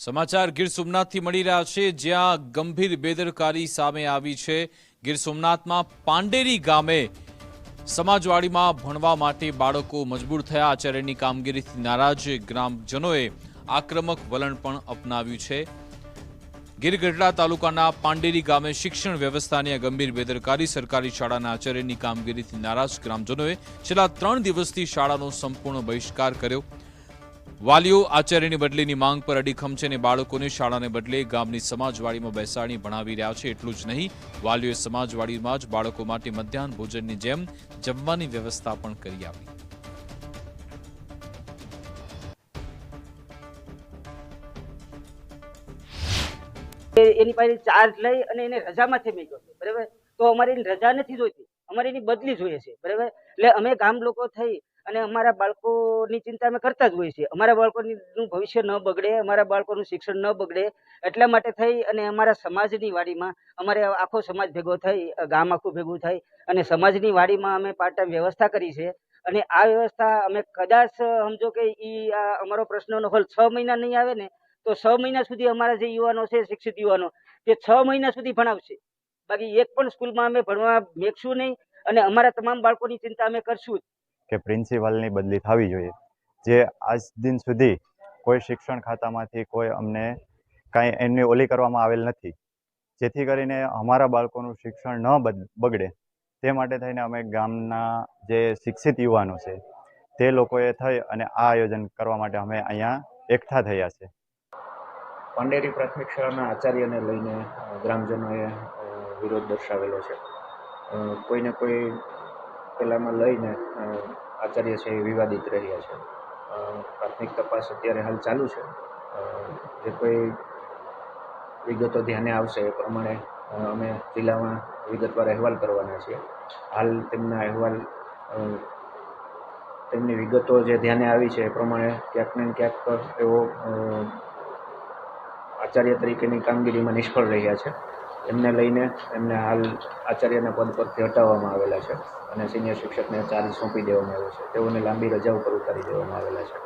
સમાચાર ગીર સોમનાથથી મળી રહ્યા છે, જ્યાં ગંભીર બેદરકારી સામે આવી છે। ગીર સોમનાથમાં પાંડેરી ગામે સમાજવાડીમાં ભણવા માટે બાળકો મજબૂર થયા। આચાર્યની કામગીરીથી નારાજ ગ્રામજનોએ આક્રમક વલણ પણ અપનાવ્યું છે। ગીર ગઢડા તાલુકાના પાંડેરી ગામે શિક્ષણ વ્યવસ્થાની ગંભીર બેદરકારી। સરકારી શાળાના આચાર્યની કામગીરીથી નારાજ ગ્રામજનોએ છેલ્લા 3 દિવસથી શાળાનો સંપૂર્ણ બહિષ્કાર કર્યો। વાલીઓ આચાર્યની બદલીની માંગ પર અડીખમ છે અને બાળકોને શાળાને બદલે ગામની સમાજવાડીમાં બેસાડી ભણાવી રહ્યા છે। એટલું જ નહીં, વાલીઓએ સમાજવાડીમાં જ બાળકો માટે મધ્યાહન ભોજનની જેમ જમવાની વ્યવસ્થા પણ કરી આપી। એની પાસે ચાર્જ લઈ અને એને રજામાંથી મેક્યો છે, બરાબર। તો અમારે રજા નથી જોઈતી, અમારે એની બદલી જોઈએ છે, બરાબર। એટલે અમે ગામ લોકો થઈ અને અમારા બાળકોની ચિંતા અમે કરતા જ હોઈએ છીએ। અમારા બાળકોનું ભવિષ્ય ન બગડે, અમારા બાળકોનું શિક્ષણ ન બગડે, એટલા માટે થઈ અને અમારા સમાજની વાડીમાં અમારે આખો સમાજ ભેગો થઈ, ગામ આખું ભેગું થઈ અને સમાજની વાડીમાં અમે પાર્ટ ટાઈમ વ્યવસ્થા કરી છે। અને આ વ્યવસ્થા અમે કદાચ સમજો કે અમારો પ્રશ્નનો હલ 6 મહિના નહીં આવે ને તો 6 મહિના સુધી અમારા જે યુવાનો છે, શિક્ષિત યુવાનો, તે 6 મહિના સુધી ભણાવશે। બાકી એક પણ સ્કૂલમાં અમે ભણવા મેકશું નહીં અને અમારા તમામ બાળકોની ચિંતા અમે કરશું કે પ્રિન્સિપાલની બદલી થવી જોઈએ। જે આજ દિન સુધી કોઈ શિક્ષણ ખાતામાંથી કોઈ અમને કાંઈ એની ઓલી કરવામાં આવેલ નથી, જેથી કરીને અમારા બાળકોનું શિક્ષણ ન બગડે તે માટે થઈને અમે ગામના જે શિક્ષિત યુવાનો છે તે લોકોએ થઈ અને આ આયોજન કરવા માટે અમે અહીંયા એકઠા થયા છે। પાંડેરી પ્રાથમિક શાળાના આચાર્યને લઈને ગ્રામજનોએ વિરોધ દર્શાવેલો છે। કોઈને કોઈ પેલામાં લઈને આચાર્ય છે એ વિવાદિત રહ્યા છે। પ્રાથમિક તપાસ અત્યારે હાલ ચાલુ છે। જે કોઈ વિગતો ધ્યાને આવશે એ પ્રમાણે અમે જિલ્લામાં વિગતવાર અહેવાલ કરવાના છીએ। હાલ તેમની વિગતો જે ધ્યાને આવી છે એ પ્રમાણે ક્યાંક ને ક્યાંક એવો આચાર્ય તરીકેની કામગીરીમાં નિષ્ફળ રહ્યા છે। એમને લઈને એમને હાલ આચાર્યના પદ પરથી હટાવવામાં આવેલા છે અને સિનિયર શિક્ષકને ચાર્જ સોંપી દેવામાં આવ્યો છે। તેઓને લાંબી રજા ઉપર ઉતારી દેવામાં આવેલા છે।